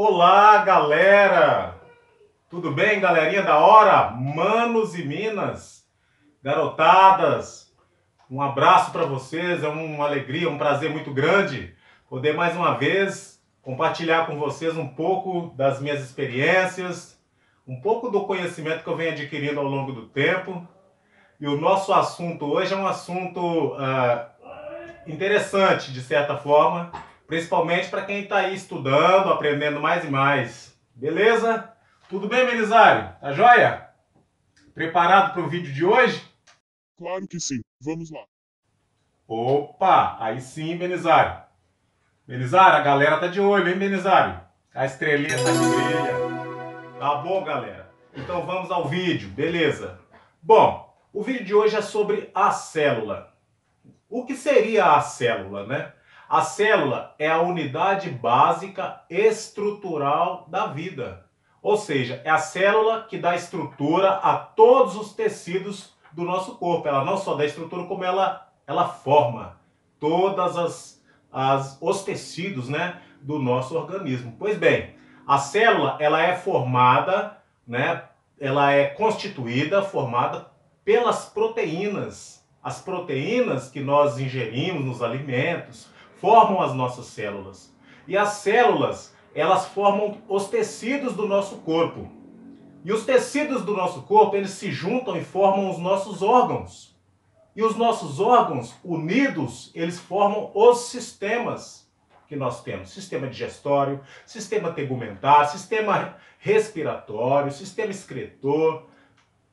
Olá, galera! Tudo bem, galerinha da hora? Manos e minas, garotadas, um abraço para vocês, é uma alegria, um prazer muito grande poder mais uma vez compartilhar com vocês um pouco das minhas experiências, um pouco do conhecimento que eu venho adquirindo ao longo do tempo. E o nosso assunto hoje é um assunto interessante, de certa forma, principalmente para quem está aí estudando, aprendendo mais e mais. Beleza? Tudo bem, Belisário? Tá joia? Preparado para o vídeo de hoje? Claro que sim. Vamos lá. Opa! Aí sim, Belisário. Belisário, a galera tá de olho, hein, Belisário? A estrelinha tá de brilha. Tá bom, galera? Então vamos ao vídeo, beleza? Bom, o vídeo de hoje é sobre a célula. O que seria a célula, né? A célula é a unidade básica estrutural da vida. Ou seja, é a célula que dá estrutura a todos os tecidos do nosso corpo. Ela não só dá estrutura, como ela forma todas os tecidos, né, do nosso organismo. Pois bem, a célula ela é formada, né, ela é constituída, formada pelas proteínas. As proteínas que nós ingerimos nos alimentos formam as nossas células. E as células, elas formam os tecidos do nosso corpo. E os tecidos do nosso corpo, eles se juntam e formam os nossos órgãos. E os nossos órgãos, unidos, eles formam os sistemas que nós temos. Sistema digestório, sistema tegumentar, sistema respiratório, sistema excretor,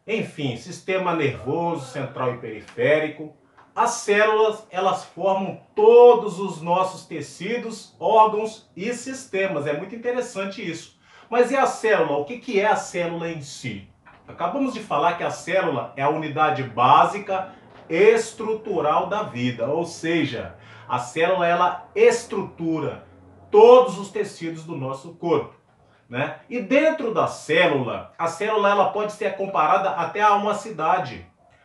enfim, sistema nervoso, central e periférico. As células, elas formam todos os nossos tecidos, órgãos e sistemas. É muito interessante isso. Mas e a célula? O que é a célula em si? Acabamos de falar que a célula é a unidade básica estrutural da vida, ou seja, a célula ela estrutura todos os tecidos do nosso corpo. Né? E dentro da célula, a célula ela pode ser comparada até a uma cidade,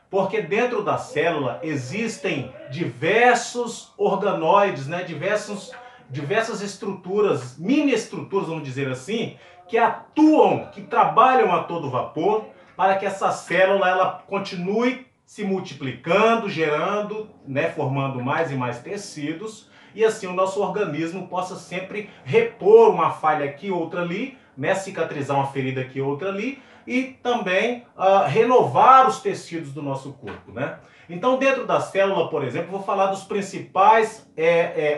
porque dentro da célula existem diversos organoides, né? Diversas estruturas, mini estruturas, vamos dizer assim, que atuam, que trabalham a todo vapor para que essa célula ela continue se multiplicando, gerando, né? Formando mais e mais tecidos. E assim o nosso organismo possa sempre repor uma falha aqui, outra ali, né? Cicatrizar uma ferida aqui, outra ali, e também renovar os tecidos do nosso corpo, né? Então, dentro da célula, por exemplo, vou falar dos principais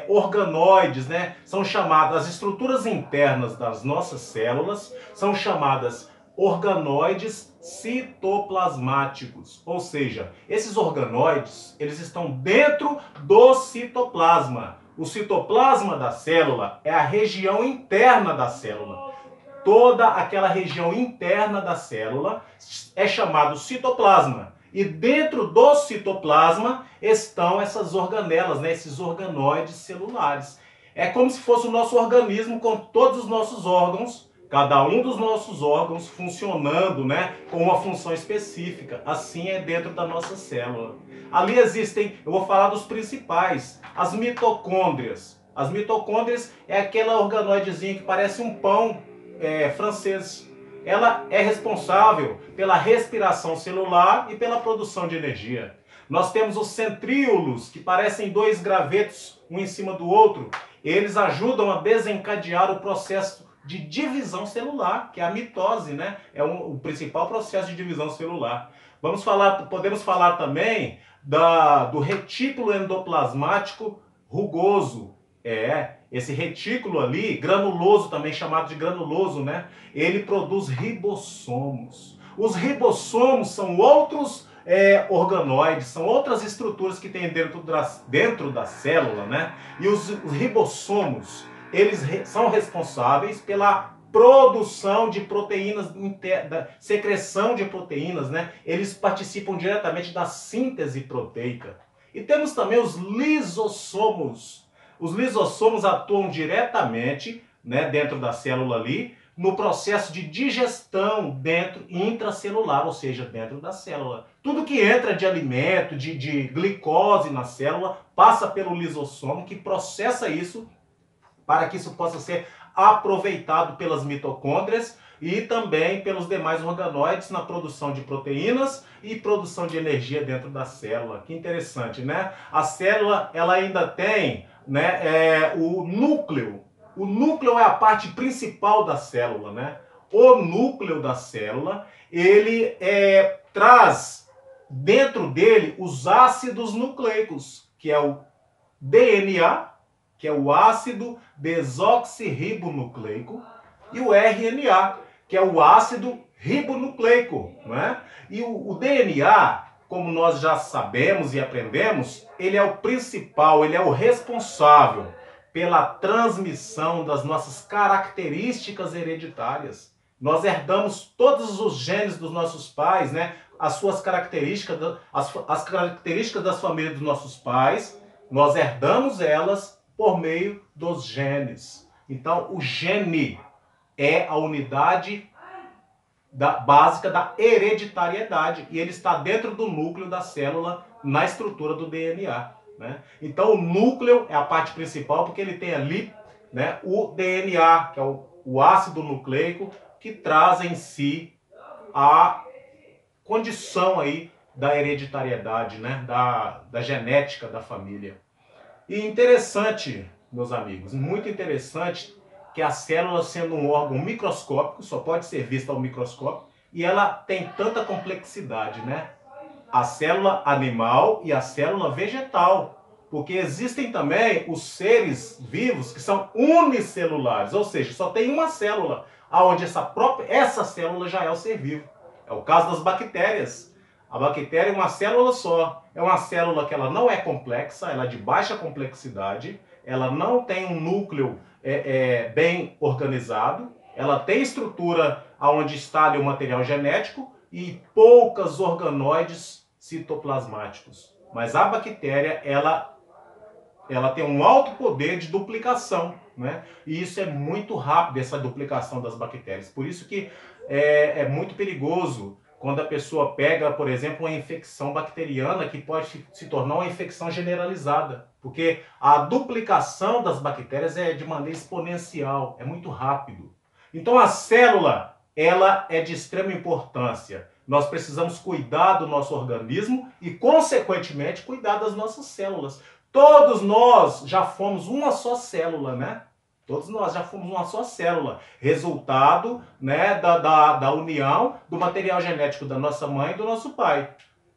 organoides, né? São chamadas, as estruturas internas das nossas células são chamadas organoides citoplasmáticos, ou seja, esses organoides, eles estão dentro do citoplasma. O citoplasma da célula é a região interna da célula. Toda aquela região interna da célula é chamado citoplasma. E dentro do citoplasma estão essas organelas, né, esses organoides celulares. É como se fosse o nosso organismo com todos os nossos órgãos, cada um dos nossos órgãos funcionando, né, com uma função específica. Assim é dentro da nossa célula. Ali existem, eu vou falar dos principais, as mitocôndrias. As mitocôndrias é aquela organoidezinha que parece um pão francês. Ela é responsável pela respiração celular e pela produção de energia. Nós temos os centríolos, que parecem dois gravetos, um em cima do outro. Eles ajudam a desencadear o processo de divisão celular, que é a mitose, né? É o principal processo de divisão celular. Podemos falar também do retículo endoplasmático rugoso. Esse retículo ali, granuloso também, chamado de granuloso, né? Ele produz ribossomos. Os ribossomos são outros organoides, são outras estruturas que tem dentro da célula, né? E os ribossomos, eles são responsáveis pela produção de proteínas, secreção de proteínas, né? Eles participam diretamente da síntese proteica. E temos também os lisossomos. Os lisossomos atuam diretamente, né, dentro da célula ali, no processo de digestão intracelular, ou seja, dentro da célula. Tudo que entra de alimento, de glicose na célula, passa pelo lisossomo, que processa isso para que isso possa ser aproveitado pelas mitocôndrias e também pelos demais organoides na produção de proteínas e produção de energia dentro da célula. Que interessante, né? A célula, ela ainda tem, né, o núcleo. O núcleo é a parte principal da célula, né? O núcleo da célula, ele traz dentro dele os ácidos nucleicos, que é o DNA, que é o ácido desoxirribonucleico, e o RNA, que é o ácido ribonucleico, né? E o DNA, como nós já sabemos e aprendemos, ele é o principal, ele é o responsável pela transmissão das nossas características hereditárias. Nós herdamos todos os genes dos nossos pais, né? As características das famílias dos nossos pais, nós herdamos elas por meio dos genes. Então, o gene é a unidade básica da hereditariedade e ele está dentro do núcleo da célula, na estrutura do DNA. Né? Então, o núcleo é a parte principal porque ele tem ali, né, o DNA, que é o ácido nucleico, que traz em si a condição aí da hereditariedade, né, da genética da família. E interessante, meus amigos, muito interessante que a célula, sendo um órgão microscópico, só pode ser vista ao microscópio, e ela tem tanta complexidade, né? A célula animal e a célula vegetal, porque existem também os seres vivos que são unicelulares, ou seja, só tem uma célula, aonde essa célula já é o ser vivo. É o caso das bactérias. A bactéria é uma célula só. É uma célula que ela não é complexa, ela é de baixa complexidade, ela não tem um núcleo bem organizado, ela tem estrutura onde está ali o material genético e poucas organoides citoplasmáticos. Mas a bactéria, ela tem um alto poder de duplicação, né? E isso é muito rápido, essa duplicação das bactérias. Por isso que é muito perigoso quando a pessoa pega, por exemplo, uma infecção bacteriana que pode se tornar uma infecção generalizada. Porque a duplicação das bactérias é de maneira exponencial, é muito rápido. Então a célula, ela é de extrema importância. Nós precisamos cuidar do nosso organismo e, consequentemente, cuidar das nossas células. Todos nós já fomos uma só célula, né? Todos nós já fomos uma só célula, resultado, né, da união do material genético da nossa mãe e do nosso pai.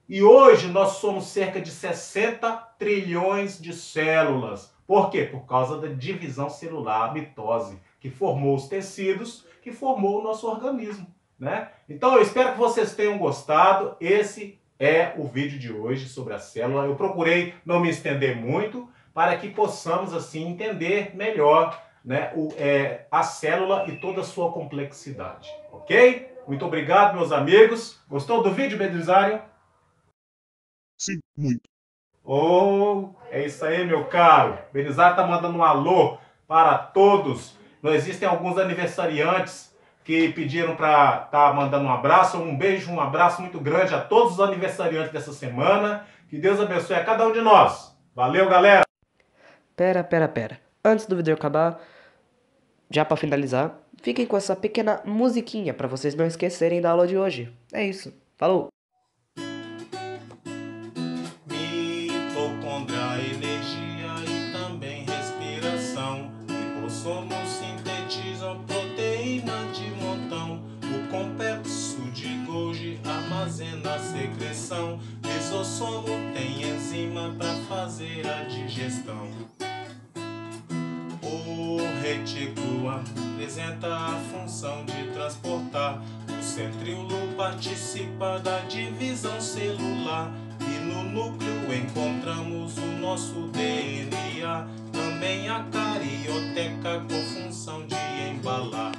E hoje nós somos cerca de 60 trilhões de células. Por quê? Por causa da divisão celular, a mitose, que formou os tecidos, que formou o nosso organismo. Né? Então eu espero que vocês tenham gostado. Esse é o vídeo de hoje sobre a célula. Eu procurei não me estender muito para que possamos assim entender melhor, né, a célula e toda a sua complexidade, ok? Muito obrigado, meus amigos. Gostou do vídeo, Belisário? Sim, muito. Oh, é isso aí, meu caro. Belisário está mandando um alô para todos. Não existem alguns aniversariantes que pediram para estar mandando um abraço. Um beijo, um abraço muito grande a todos os aniversariantes dessa semana. Que Deus abençoe a cada um de nós. Valeu, galera! Pera. Antes do vídeo acabar, já pra finalizar, fiquem com essa pequena musiquinha pra vocês não esquecerem da aula de hoje. É isso. Falou! Mitocôndria, energia e também respiração. Ribossomos sintetizam proteína de montão. O complexo de Golgi armazena a secreção. Lisossomo tem enzima para fazer a digestão. O retículo apresenta a função de transportar. O centríolo participa da divisão celular. E no núcleo encontramos o nosso DNA. Também a carioteca com função de embalar.